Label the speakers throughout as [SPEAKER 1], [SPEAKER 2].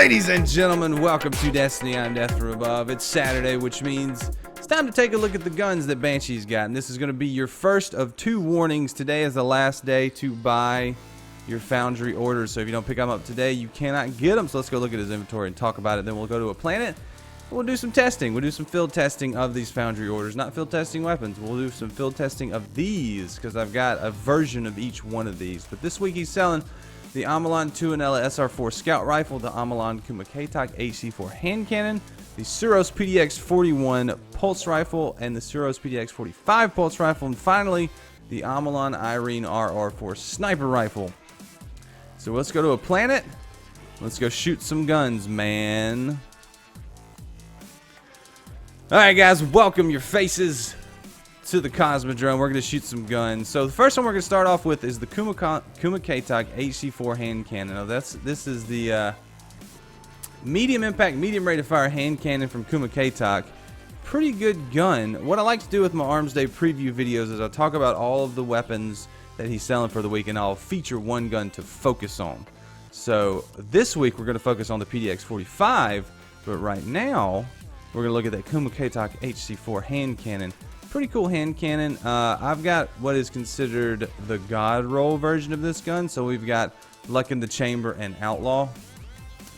[SPEAKER 1] Ladies and gentlemen, welcome to Destiny. I'm Death from Above. It's Saturday, which means it's time to take a look at the guns that Banshee's got. And this is going to be your first of two warnings. Today is the last day to buy your Foundry orders. So if you don't pick them up today, you cannot get them. So let's go look at his inventory and talk about it. Then we'll go to a planet. We'll do some testing. We'll do some field testing of these Foundry orders. Not field testing weapons. We'll do some field testing of these because I've got a version of each one of these. But this week he's selling the Omolon Tuonela SR4 Scout Rifle, the Omolon Kumakatok HC4 Hand Cannon, the Suros PDX-41 Pulse Rifle, and the Suros PDX-45 Pulse Rifle, and finally, the Omolon Erienne RR4 Sniper Rifle. So let's go to a planet. Let's go shoot some guns, man. Alright guys, welcome your faces to the Cosmodrome. We're going to shoot some guns. So the first one we're going to start off with is the Kumakatok HC4 Hand Cannon. Now this is the medium impact, medium rate of fire hand cannon from Kumakatok. Pretty good gun. What I like to do with my Armsday preview videos is I talk about all of the weapons that he's selling for the week, and I'll feature one gun to focus on. So this week we're going to focus on the PDX-45, but right now we're going to look at that Kumakatok HC4 hand cannon. Pretty cool hand cannon. I've got what is considered the God Roll version of this gun. So we've got Luck in the Chamber and Outlaw.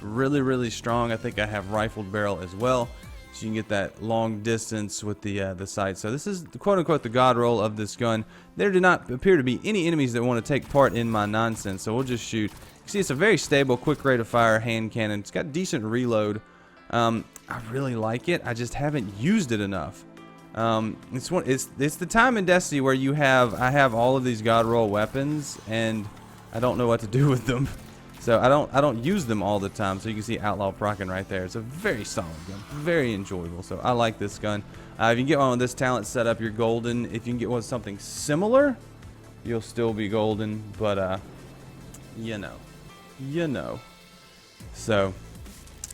[SPEAKER 1] Really, really strong. I think I have rifled barrel as well, so you can get that long distance with the sight. So this is the quote-unquote the God Roll of this gun. There do not appear to be any enemies that want to take part in my nonsense, so we'll just shoot. You see, it's a very stable, quick rate of fire hand cannon. It's got decent reload. I really like it. I just haven't used it enough. It's the time in Destiny where I have all of these God Roll weapons and I don't know what to do with them. So I don't use them all the time. So you can see Outlaw procking right there. It's a very solid gun, very enjoyable. So I like this gun. If you can get one with this talent set up, you're golden. If you can get one with something similar, you'll still be golden. But you know. So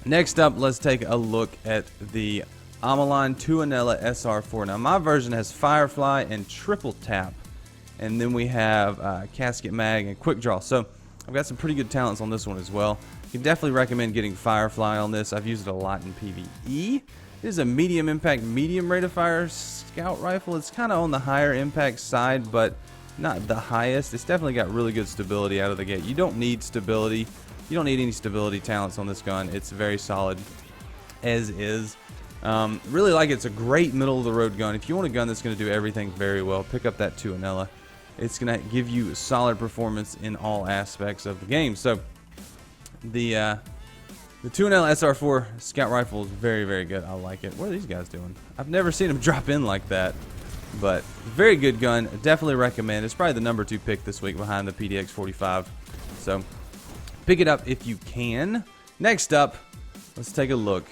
[SPEAKER 1] next up, let's take a look at the Omolon Tuonela SR4. Now my version has Firefly and triple tap, and then we have casket mag and quick draw. So I've got some pretty good talents on this one as well. You can definitely recommend getting Firefly on this. I've used it a lot in PvE. It is a medium impact, medium rate of fire scout rifle. It's kind of on the higher impact side, but not the highest. It's definitely got really good stability out of the gate. You don't need stability. You don't need any stability talents on this gun. It's very solid as is. Really like it. It's a great middle of the road gun. If you want a gun that's going to do everything very well, pick up that Tuonela. It's going to give you solid performance in all aspects of the game. So the Tuonela SR4 scout rifle is very, very good. I like it. What are these guys doing? I've never seen them drop in like that, but very good gun. Definitely recommend. It's probably the number 2 pick this week behind the PDX-45. So pick it up if you can. Next up, let's take a look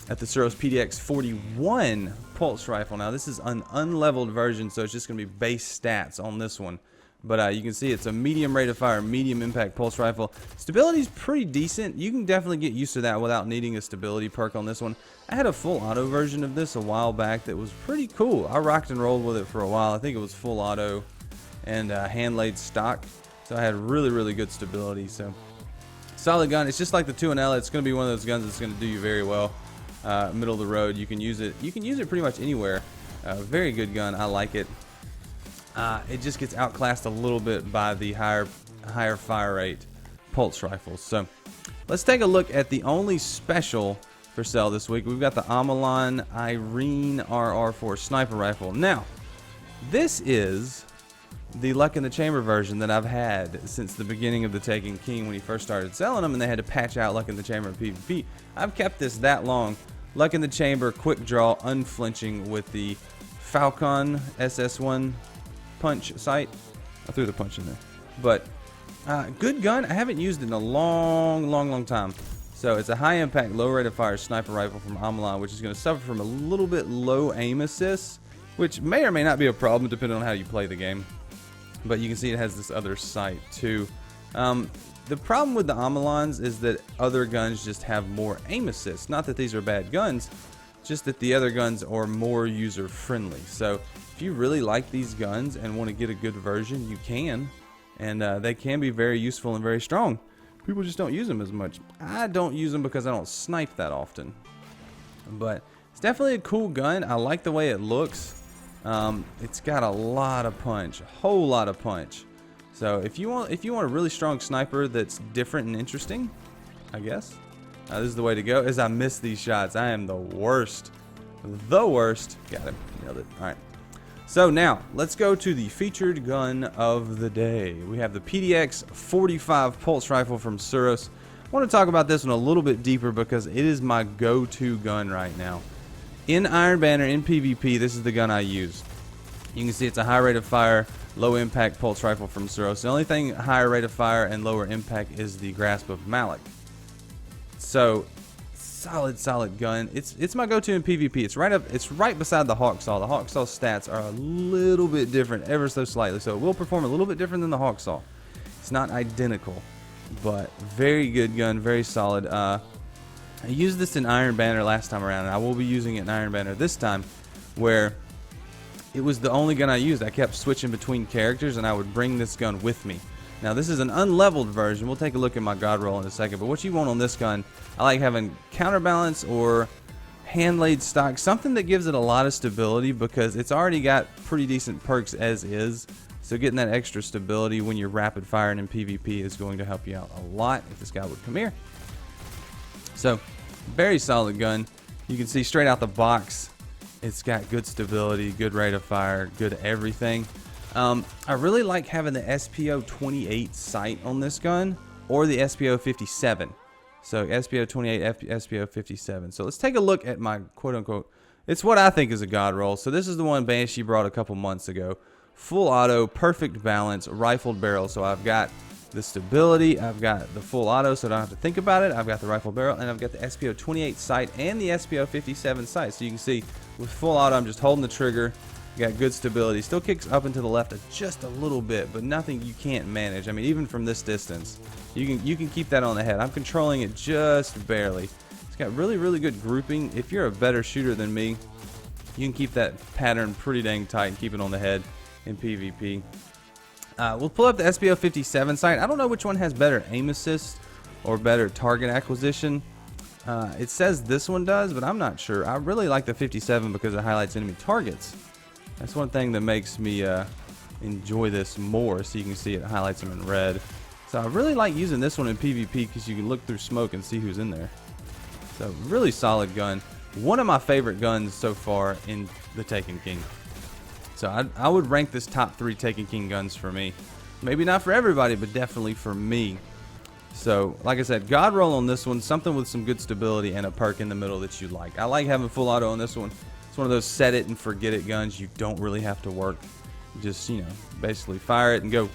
[SPEAKER 1] at the Suros PDX-41 Pulse Rifle. Now this is an unleveled version, so it's just going to be base stats on this one. But you can see it's a medium rate of fire, medium impact Pulse Rifle. Stability is pretty decent. You can definitely get used to that without needing a stability perk on this one. I had a full auto version of this a while back that was pretty cool. I rocked and rolled with it for a while. I think it was full auto and hand-laid stock. So I had really, really good stability. So solid gun. It's just like the Tuonela. It's going to be one of those guns that's going to do you very well. Middle of the road. You can use it pretty much anywhere. Very good gun. I like it. It just gets outclassed a little bit by the higher fire rate pulse rifles. So let's take a look at the only special for sale this week. We've got the Omolon Erienne RR4 sniper rifle. Now this is the Luck in the Chamber version that I've had since the beginning of the Taken King when he first started selling them, and they had to patch out Luck in the Chamber in PvP. I've kept this that long. Luck in the Chamber, quick draw, unflinching with the Falcon SS1 punch sight. I threw the punch in there. But good gun. I haven't used it in a long time. So it's a high impact, low rate of fire sniper rifle from Omolon, which is going to suffer from a little bit low aim assist, which may or may not be a problem depending on how you play the game. But you can see it has this other sight too. The problem with the Omolons is that other guns just have more aim assist. Not that these are bad guns, just that the other guns are more user friendly. So if you really like these guns and want to get a good version, you can. And they can be very useful and very strong. people just don't use them as much. I don't use them because I don't snipe that often. But it's definitely a cool gun. I like the way it looks. It's got a lot of punch, a whole lot of punch. So if you want a really strong sniper that's different and interesting, I guess this is the way to go. As I miss these shots, I am the worst. The worst. Got him. Nailed it. All right. So now let's go to the featured gun of the day. We have the PDX-45 pulse rifle from Suros. I want to talk about this one a little bit deeper because it is my go-to gun right now. In Iron Banner, in PvP, this is the gun I use. You can see it's a high rate of fire, low impact pulse rifle from Suros. The only thing higher rate of fire and lower impact is the grasp of Malik. So solid gun. It's my go-to in PvP. It's right beside the Hawksaw. The Hawksaw stats are a little bit different, ever so slightly. So it will perform a little bit different than the Hawksaw. It's not identical, but very good gun, very solid. I used this in Iron Banner last time around, and I will be using it in Iron Banner this time, where it was the only gun I used. I kept switching between characters, and I would bring this gun with me. Now, this is an unleveled version. We'll take a look at my god roll in a second, but what you want on this gun, I like having counterbalance or hand-laid stock, something that gives it a lot of stability because it's already got pretty decent perks as is. So getting that extra stability when you're rapid firing in PvP is going to help you out a lot if this guy would come here. So, very solid gun. You can see straight out the box, it's got good stability, good rate of fire, good everything. I really like having the SPO-28 sight on this gun, or the SPO-57. So SPO-28, SPO-57. So let's take a look at my quote-unquote, it's what I think is a god roll. So this is the one Banshee brought a couple months ago. Full auto, perfect balance, rifled barrel. So I've got the stability, I've got the full auto so I don't have to think about it, I've got the rifle barrel, and I've got the SPO-28 sight and the SPO-57 sight. So you can see with full auto, I'm just holding the trigger. Got good stability. Still kicks up and to the left just a little bit, but nothing you can't manage. I mean, even from this distance, you can keep that on the head. I'm controlling it just barely. It's got really good grouping. If you're a better shooter than me, you can keep that pattern pretty dang tight and keep it on the head in PvP. We'll pull up the SPO-57 sight. I don't know which one has better aim assist or better target acquisition. It says this one does, but I'm not sure. I really like the 57 because it highlights enemy targets. That's one thing that makes me enjoy this more. So you can see it highlights them in red. So I really like using this one in PvP because you can look through smoke and see who's in there. So really solid gun. One of my favorite guns so far in the Taken King. So I would rank this top 3 Taken King guns for me. Maybe not for everybody, but definitely for me. So like I said, god roll on this one. Something with some good stability and a perk in the middle that you like. I like having full auto on this one. It's one of those set it and forget it guns. You don't really have to work. Just, you know, basically fire it and go.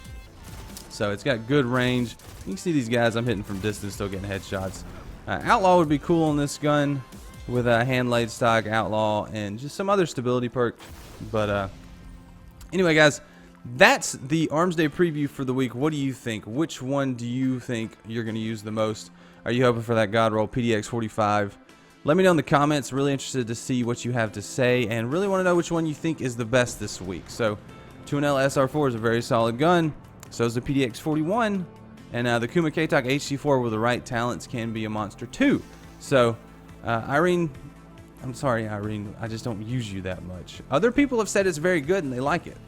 [SPEAKER 1] So it's got good range. You can see these guys I'm hitting from distance, still getting headshots. Outlaw would be cool on this gun with a hand-laid stock, Outlaw, and just some other stability perk. But anyway, guys, that's the Armsday preview for the week. What do you think? Which one do you think you're going to use the most? Are you hoping for that god roll PDX-45? Let me know in the comments. Really interested to see what you have to say and really want to know which one you think is the best this week. So, Tuonela SR4 is a very solid gun. So is the PDX-41. And the Kumakatok HC4 with the right talents can be a monster too. So, Irene, I'm sorry, Irene. I just don't use you that much. Other people have said it's very good and they like it.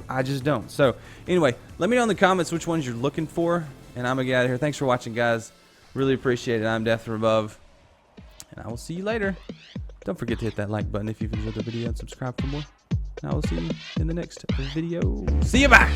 [SPEAKER 1] I just don't. So, anyway, let me know in the comments which ones you're looking for. And I'm going to get out of here. Thanks for watching, guys. Really appreciate it. I'm Death from Above. And I will see you later. Don't forget to hit that like button if you've enjoyed the video and subscribe for more. And I will see you in the next video. See you, bye!